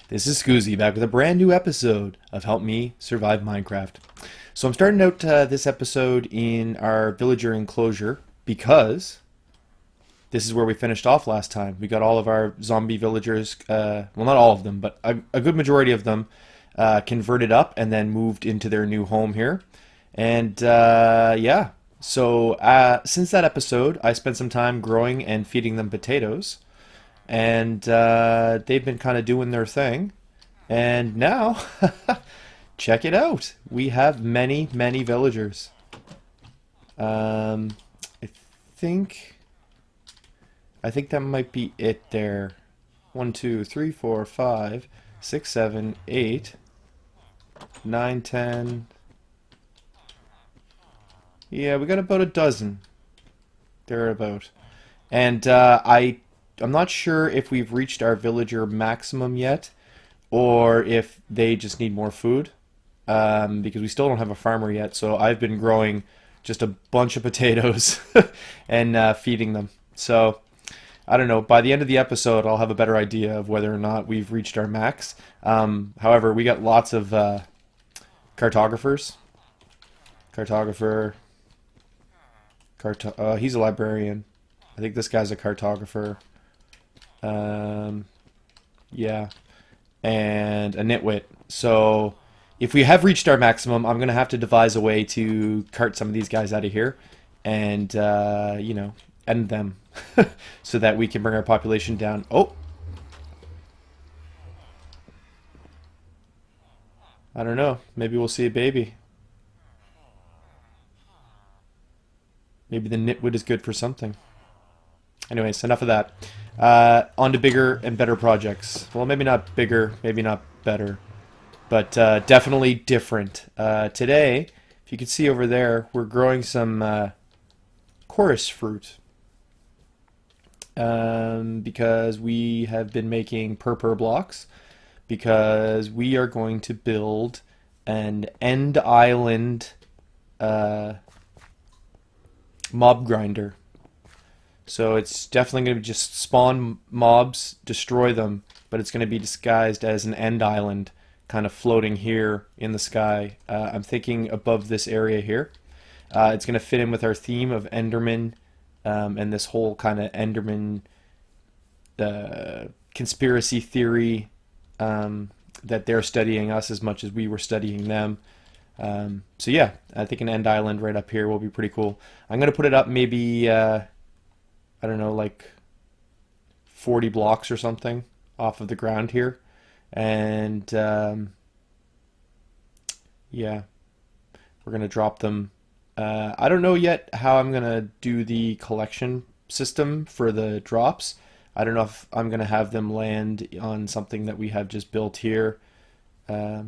This is Scoozy back with a brand new episode of Help Me Survive Minecraft. So I'm starting out this episode in our villager enclosure because this is where we finished off last time. We got all of our zombie villagers, well, not all of them, but a good majority of them converted up and then moved into their new home here. And yeah, so since that episode, I spent some time growing and feeding them potatoes, and they've been kind of doing their thing. And now, check it out. We have many, many villagers. I think, I think that might be it there. 1, 2, 3, 4, 5, 6, 7, 8, 9, 10. Yeah, we got about a dozen. Thereabout. And I'm not sure if we've reached our villager maximum yet, or if they just need more food, because we still don't have a farmer yet. So I've been growing just a bunch of potatoes and feeding them. So I don't know. By the end of the episode, I'll have a better idea of whether or not we've reached our max. However, we got lots of cartographers. Cartographer. He's a librarian. I think this guy's a cartographer. Yeah, and a nitwit. So if we have reached our maximum, I'm gonna have to devise a way to cart some of these guys out of here, and end them, so that we can bring our population down. Oh, I don't know. Maybe we'll see a baby. Maybe the nitwit is good for something. Anyways, enough of that. On to bigger and better projects. Well, maybe not bigger, maybe not better, but definitely different. Today, if you can see over there, we're growing some chorus fruit, because we have been making purpur blocks, because we are going to build an end island mob grinder. So it's definitely going to just spawn mobs, destroy them, but it's going to be disguised as an end island kind of floating here in the sky. I'm thinking above this area here. It's going to fit in with our theme of Enderman, and this whole kind of Enderman conspiracy theory, that they're studying us as much as we were studying them. So yeah, I think an end island right up here will be pretty cool. I'm going to put it up maybe... I don't know, like 40 blocks or something off of the ground here. And yeah, we're going to drop them. I don't know yet how I'm going to do the collection system for the drops. I don't know if I'm going to have them land on something that we have just built here. But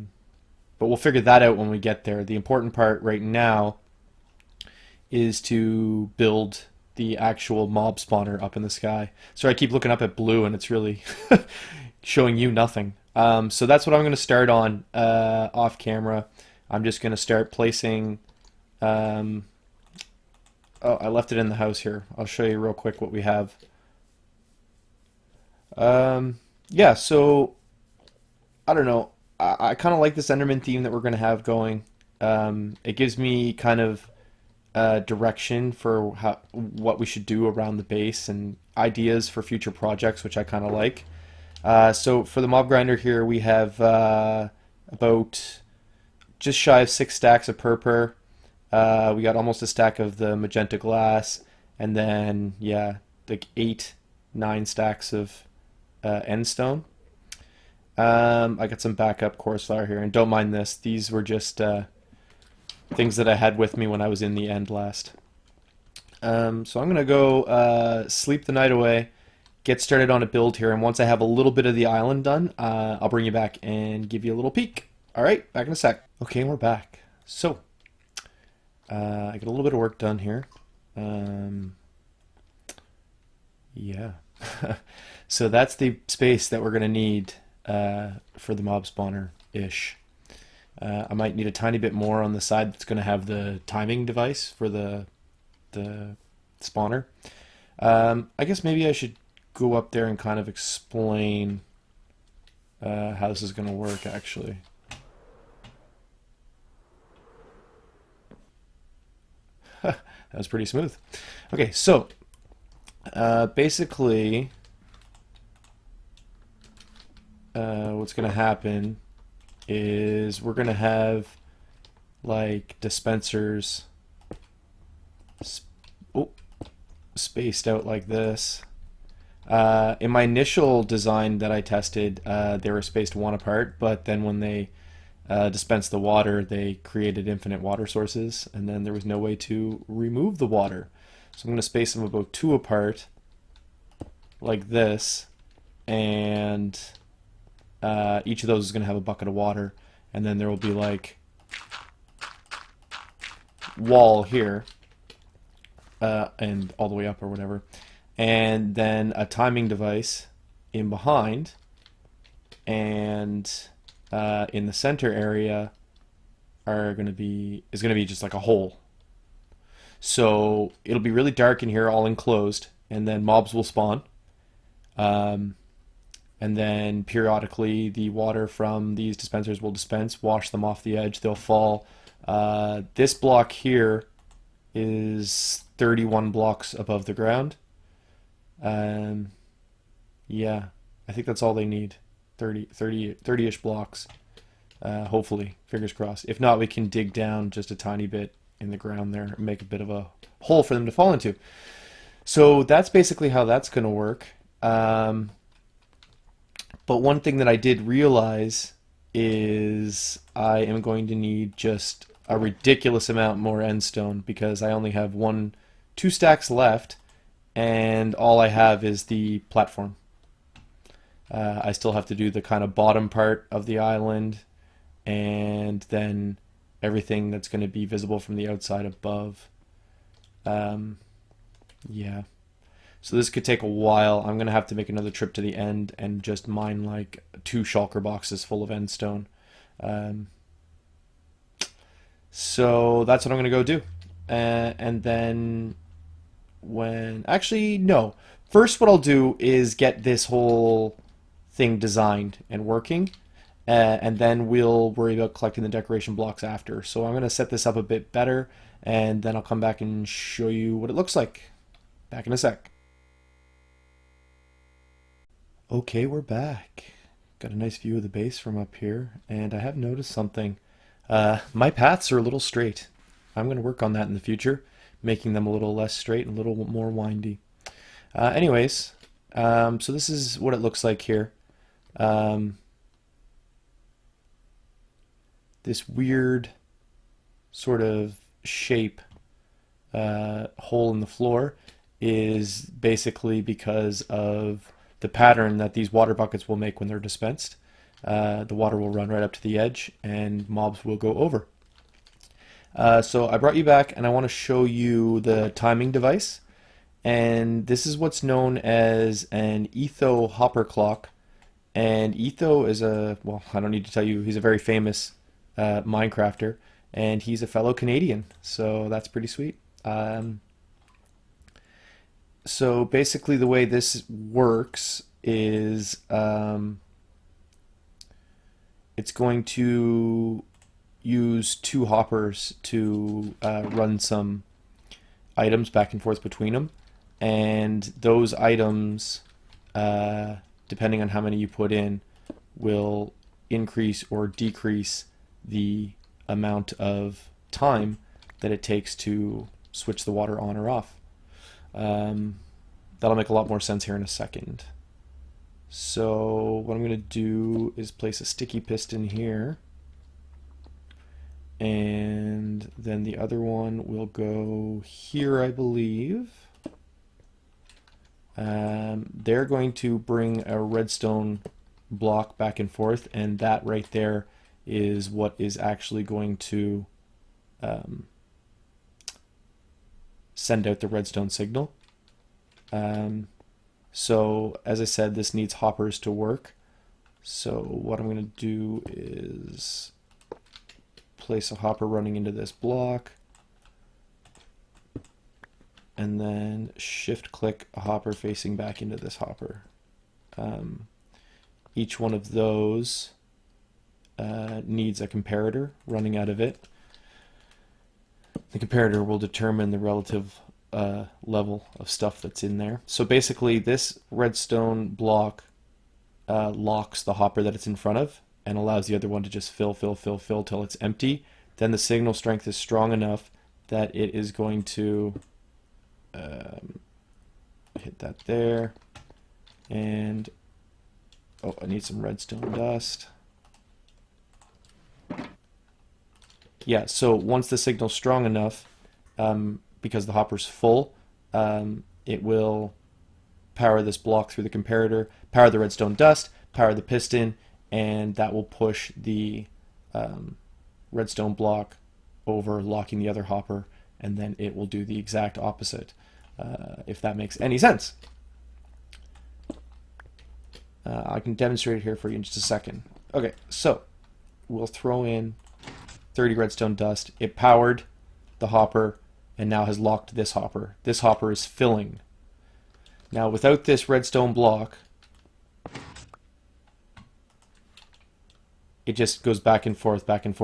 we'll figure that out when we get there. The important part right now is to build the actual mob spawner up in the sky. So I keep looking up at blue and it's really showing you nothing. So that's what I'm going to start on off camera. I'm just going to start placing... oh, I left it in the house here. I'll show you real quick what we have. Yeah, so I don't know. I kind of like this Enderman theme that we're going to have going. It gives me kind of direction for what we should do around the base and ideas for future projects, which I kind of like. So for the mob grinder here, we have about just shy of 6 stacks of purpur. We got almost a stack of the magenta glass, and then yeah, like 8, 9 stacks of end stone. I got some backup chorus flower here, and don't mind this. These were just things that I had with me when I was in the end last. So I'm gonna go sleep the night away, get started on a build here, and once I have a little bit of the island done, I'll bring you back and give you a little peek. Alright, back in a sec. Okay, we're back. So, I got a little bit of work done here. Yeah. So that's the space that we're gonna need for the mob spawner-ish. I might need a tiny bit more on the side that's going to have the timing device for the spawner. I guess maybe I should go up there and kind of explain how this is going to work actually. That was pretty smooth. Okay, so basically, what's going to happen is we're going to have like dispensers oh, spaced out like this. In my initial design that I tested, they were spaced one apart, but then when they dispensed the water, they created infinite water sources, and then there was no way to remove the water. So I'm going to space them about two apart, like this, and each of those is going to have a bucket of water, and then there will be like wall here, and all the way up or whatever, and then a timing device in behind, and in the center area is going to be just like a hole. So it'll be really dark in here, all enclosed, and then mobs will spawn. Um, and then periodically the water from these dispensers will dispense, wash them off the edge, they'll fall. This block here is 31 blocks above the ground. Yeah, I think that's all they need. 30-ish blocks. Hopefully, fingers crossed. If not, we can dig down just a tiny bit in the ground there and make a bit of a hole for them to fall into. So that's basically how that's going to work. But one thing that I did realize is I am going to need just a ridiculous amount more endstone because I only have two stacks left, and all I have is the platform. I still have to do the kind of bottom part of the island, and then everything that's going to be visible from the outside above. Yeah. So this could take a while. I'm going to have to make another trip to the end and just mine like 2 shulker boxes full of endstone. So that's what I'm going to go do. And then actually, no. First, what I'll do is get this whole thing designed and working. And then we'll worry about collecting the decoration blocks after. So I'm going to set this up a bit better, and then I'll come back and show you what it looks like. Back in a sec. Okay, we're back. Got a nice view of the base from up here, and I have noticed something. My paths are a little straight. I'm going to work on that in the future, making them a little less straight and a little more windy. Anyways, so this is what it looks like here. This weird sort of shape hole in the floor is basically because of the pattern that these water buckets will make when they're dispensed. The water will run right up to the edge and mobs will go over. So I brought you back and I want to show you the timing device. And this is what's known as an Etho hopper clock. And Etho is well, I don't need to tell you, he's a very famous Minecrafter, and he's a fellow Canadian, so that's pretty sweet. So basically the way this works is it's going to use 2 hoppers to run some items back and forth between them, and those items, depending on how many you put in, will increase or decrease the amount of time that it takes to switch the water on or off. That'll make a lot more sense here in a second. So what I'm going to do is place a sticky piston here, and then the other one will go here, I believe. They're going to bring a redstone block back and forth, and that right there is what is actually going to send out the redstone signal. So as I said, this needs hoppers to work. So what I'm going to do is place a hopper running into this block, and then shift click a hopper facing back into this hopper. each one of those needs a comparator running out of it. The comparator will determine the relative level of stuff that's in there. So basically this redstone block locks the hopper that it's in front of and allows the other one to just fill till it's empty. Then the signal strength is strong enough that it is going to hit that there. And oh, I need some redstone dust. Yeah, so once the signal's strong enough, because the hopper's full, it will power this block through the comparator, power the redstone dust, power the piston, and that will push the redstone block over, locking the other hopper, and then it will do the exact opposite, if that makes any sense. I can demonstrate it here for you in just a second. Okay, so we'll throw in 30 redstone dust. It powered the hopper and now has locked this hopper. This hopper is filling. Now without this redstone block, it just goes back and forth, ping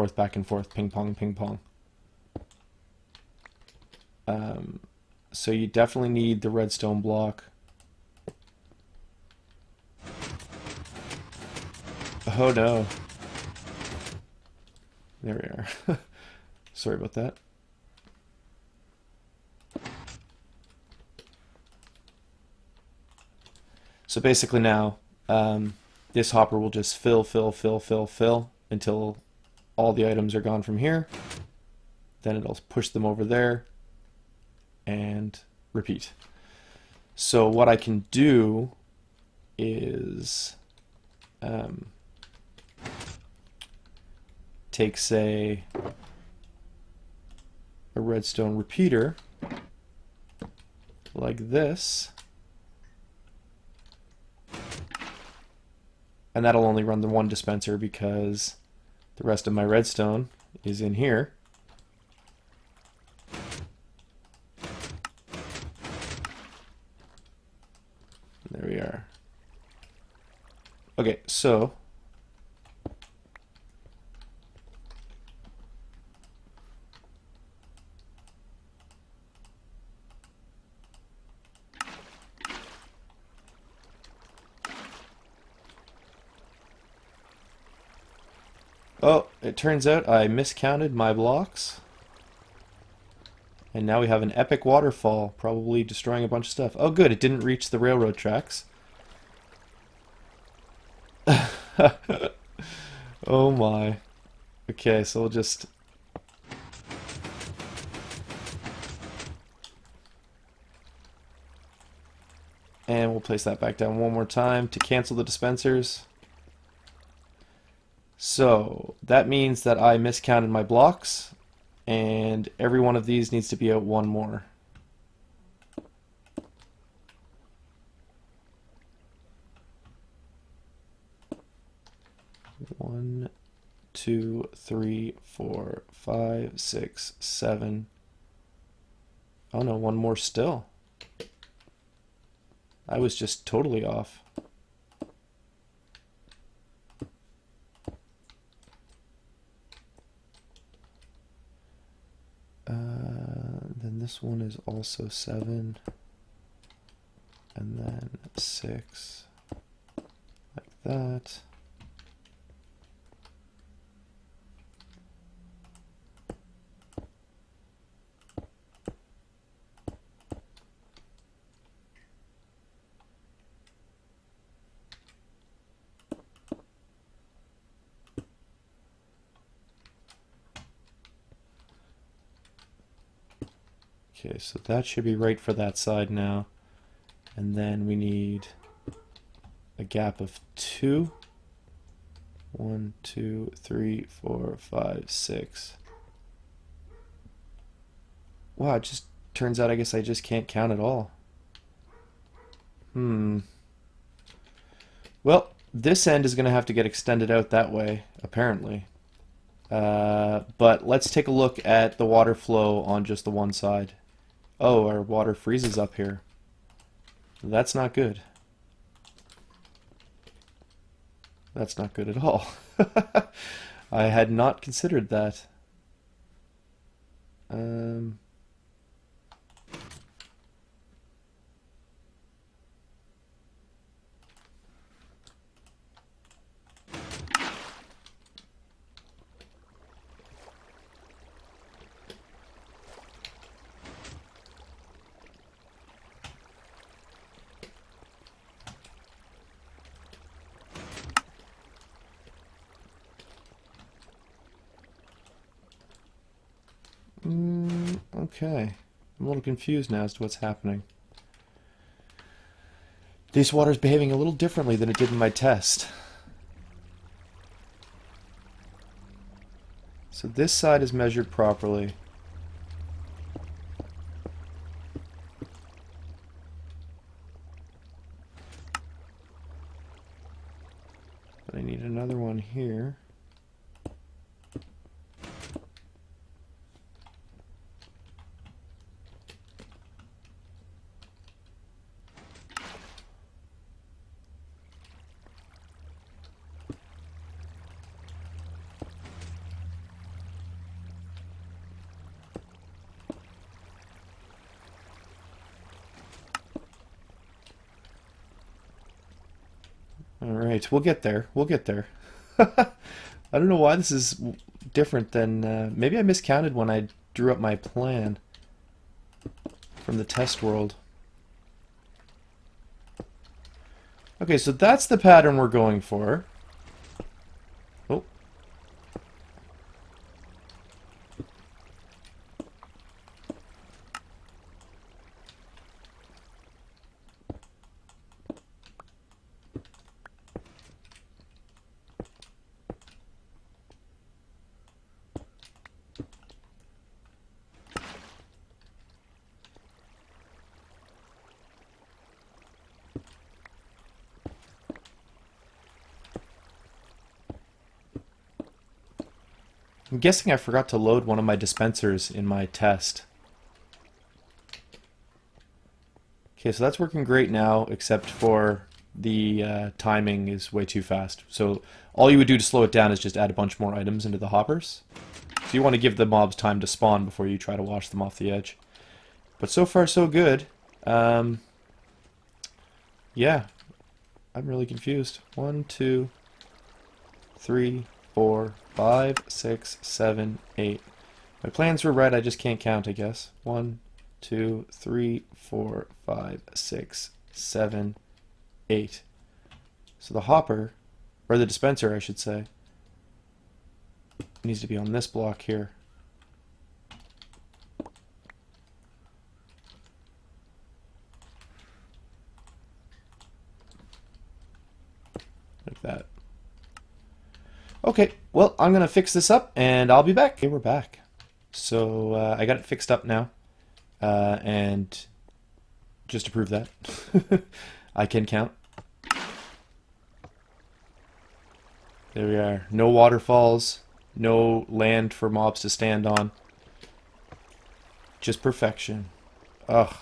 pong, ping pong. So you definitely need the redstone block. Oh no. There we are. Sorry about that. So basically now, this hopper will just fill until all the items are gone from here. Then it'll push them over there and repeat. So what I can do is take, say, a redstone repeater like this, and that'll only run the one dispenser because the rest of my redstone is in here. There we are. Okay, so oh, it turns out I miscounted my blocks. And now we have an epic waterfall, probably destroying a bunch of stuff. Oh good, it didn't reach the railroad tracks. Oh my. Okay, so we'll just... And we'll place that back down one more time to cancel the dispensers. So that means that I miscounted my blocks, and every one of these needs to be out one more. One, two, three, four, five, six, seven. Oh no, one more still. I was just totally off. Then this one is also 7, and then 6, like that. Okay, so that should be right for that side now. And then we need a gap of 2. 1, 2, 3, 4, 5, 6. Wow, it just turns out I guess I just can't count at all. Well, this end is going to have to get extended out that way, apparently. But let's take a look at the water flow on just the one side. Oh, our water freezes up here. That's not good. That's not good at all. I had not considered that. Um, okay. I'm a little confused now as to what's happening. This water's behaving a little differently than it did in my test. So this side is measured properly. But I need another one here. All right, we'll get there. We'll get there. I don't know why this is different than... maybe I miscounted when I drew up my plan from the test world. Okay, so that's the pattern we're going for. Oh. I'm guessing I forgot to load one of my dispensers in my test. Okay, so that's working great now, except for the timing is way too fast. So all you would do to slow it down is just add a bunch more items into the hoppers. So you want to give the mobs time to spawn before you try to wash them off the edge. But so far so good. Yeah, I'm really confused. 1, 2, 3, 4, 5, 6, 7, 8. My plans were right, I just can't count, I guess. 1, 2, 3, 4, 5, 6, 7, 8. So the hopper, or the dispenser, I should say, needs to be on this block here. Like that. Okay, well, I'm going to fix this up, and I'll be back. Okay, we're back. So I got it fixed up now, and just to prove that, I can count. There we are. No waterfalls, no land for mobs to stand on. Just perfection. Ugh.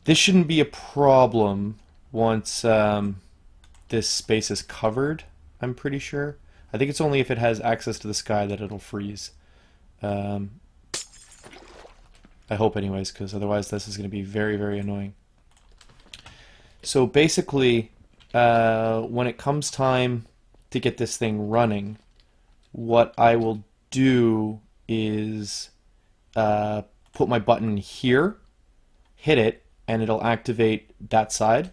This shouldn't be a problem once this space is covered, I'm pretty sure. I think it's only if it has access to the sky that it'll freeze. I hope anyways, because otherwise this is going to be very, very annoying. So basically, when it comes time to get this thing running, what I will do is put my button here, hit it, and it'll activate that side.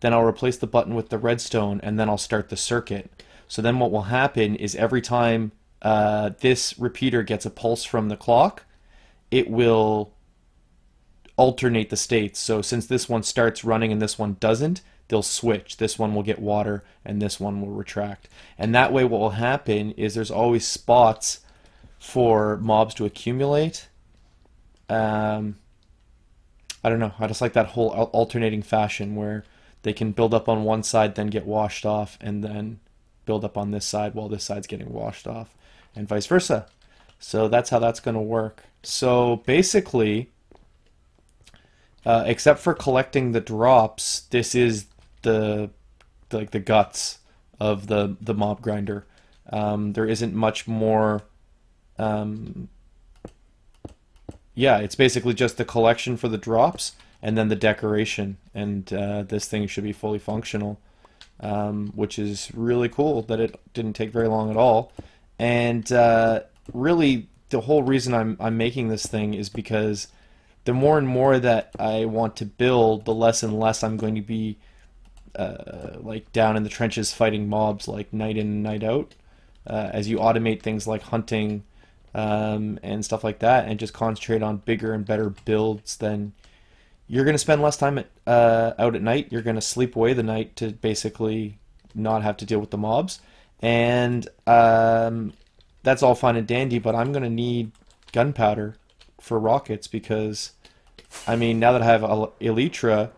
Then I'll replace the button with the redstone, and then I'll start the circuit. So then what will happen is every time this repeater gets a pulse from the clock, it will alternate the states. So since this one starts running and this one doesn't, they'll switch. This one will get water and this one will retract. And that way what will happen is there's always spots for mobs to accumulate. I don't know. I just like that whole alternating fashion where they can build up on one side, then get washed off, and then build up on this side while this side's getting washed off, and vice versa. So that's how that's going to work. So basically, except for collecting the drops, this is the guts of the mob grinder. There isn't much more. Um, yeah, it's basically just the collection for the drops and then the decoration, and this thing should be fully functional, which is really cool that it didn't take very long at all. And really, the whole reason I'm making this thing is because the more and more that I want to build, the less and less I'm going to be like down in the trenches fighting mobs like night in and night out. As you automate things like hunting and stuff like that, and just concentrate on bigger and better builds, then you're going to spend less time out at night. You're going to sleep away the night to basically not have to deal with the mobs. And that's all fine and dandy, but I'm going to need gunpowder for rockets because, I mean, now that I have Elytra,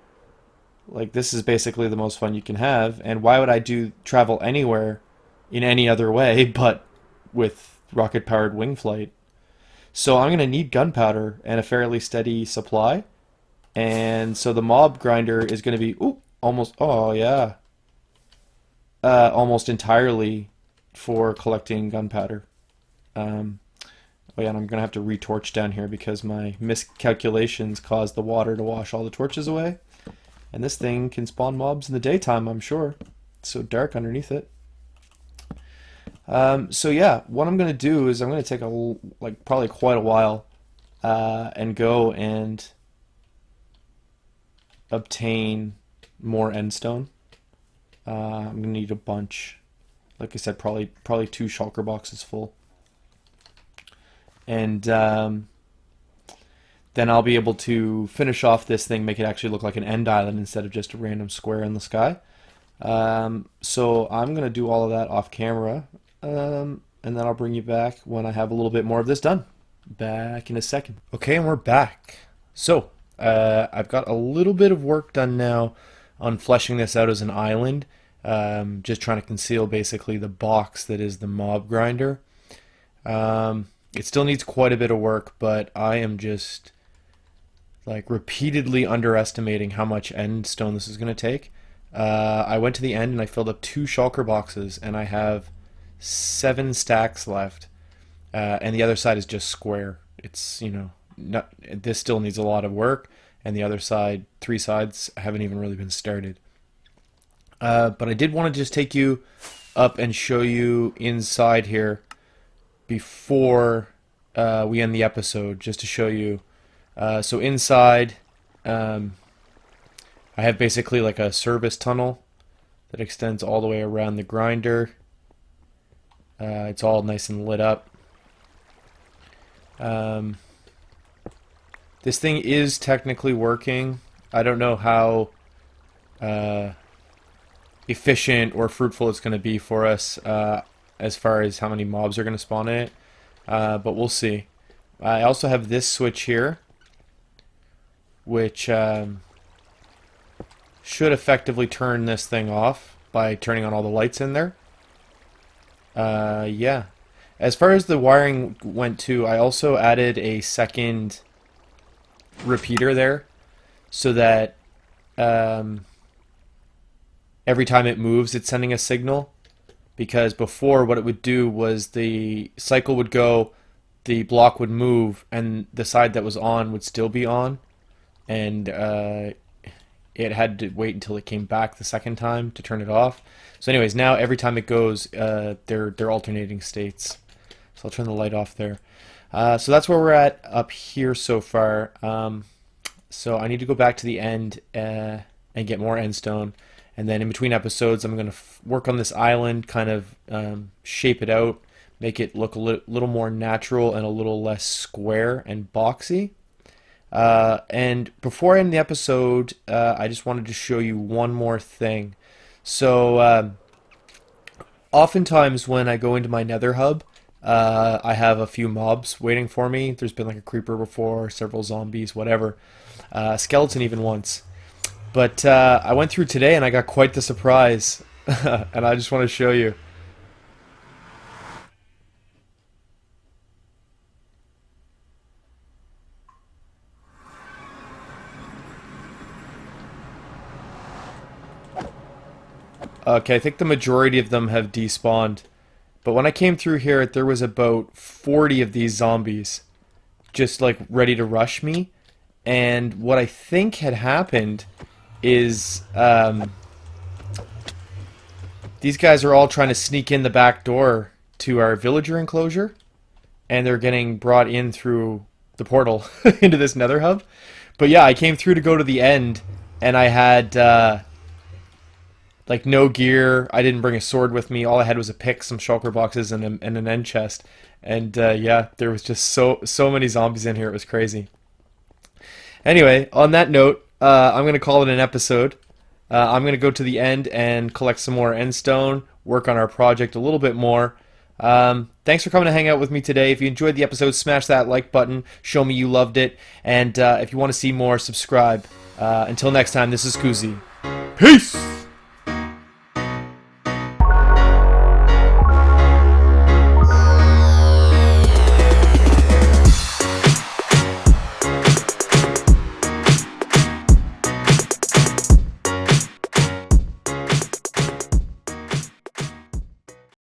like this is basically the most fun you can have. And why would I do travel anywhere in any other way but with rocket powered wing flight? So I'm going to need gunpowder and a fairly steady supply. And so the mob grinder is going to be almost, oh yeah, almost entirely for collecting gunpowder. Um, oh yeah, and I'm going to have to retorch down here because my miscalculations caused the water to wash all the torches away. And this thing can spawn mobs in the daytime, I'm sure. It's so dark underneath it. So yeah, what I'm going to do is I'm going to take like probably quite a while and go and obtain more endstone. I'm gonna need a bunch. Like I said, probably two shulker boxes full, and then I'll be able to finish off this thing, make it actually look like an end island instead of just a random square in the sky. So I'm gonna do all of that off camera, and then I'll bring you back when I have a little bit more of this done. Back in a second. Okay, and we're back. So I've got a little bit of work done now on fleshing this out as an island. Just trying to conceal basically the box that is the mob grinder. It still needs quite a bit of work, but I am just like repeatedly underestimating how much end stone this is going to take. I went to the end and I filled up two shulker boxes, and I have 7 stacks left, and the other side is just square. It's, not, this still needs a lot of work, and the other side, 3 sides, haven't even really been started. But I did want to just take you up and show you inside here before we end the episode, just to show you. So inside, I have basically like a service tunnel that extends all the way around the grinder. It's all nice and lit up. This thing is technically working. I don't know how efficient or fruitful it's going to be for us as far as how many mobs are going to spawn in it, but we'll see. I also have this switch here, which should effectively turn this thing off by turning on all the lights in there. Yeah. As far as the wiring went too, I also added a second repeater there so that every time it moves it's sending a signal, because before what it would do was the cycle would go, the block would move, and the side that was on would still be on, and it had to wait until it came back the second time to turn it off. So anyways, now every time it goes, they're alternating states. So I'll turn the light off there. So that's where we're at up here so far. So I need to go back to the end and get more endstone. And then in between episodes, I'm going to work on this island, kind of shape it out, make it look a little more natural and a little less square and boxy. And before I end the episode, I just wanted to show you one more thing. So oftentimes when I go into my nether hub, I have a few mobs waiting for me. There's been like a creeper before, several zombies, whatever. Skeleton even once. But I went through today and I got quite the surprise. And I just want to show you. Okay, I think the majority of them have despawned. But when I came through here, there was about 40 of these zombies just like ready to rush me. And what I think had happened is these guys are all trying to sneak in the back door to our villager enclosure, and they're getting brought in through the portal into this nether hub. But yeah, I came through to go to the end, and I had like no gear. I didn't bring a sword with me. All I had was a pick, some shulker boxes, and an end chest. And yeah, there was just so many zombies in here. It was crazy. Anyway, on that note, I'm going to call it an episode. I'm going to go to the end and collect some more endstone, work on our project a little bit more. Thanks for coming to hang out with me today. If you enjoyed the episode, smash that like button. Show me you loved it. And if you want to see more, subscribe. Until next time, this is Kuzi. Peace!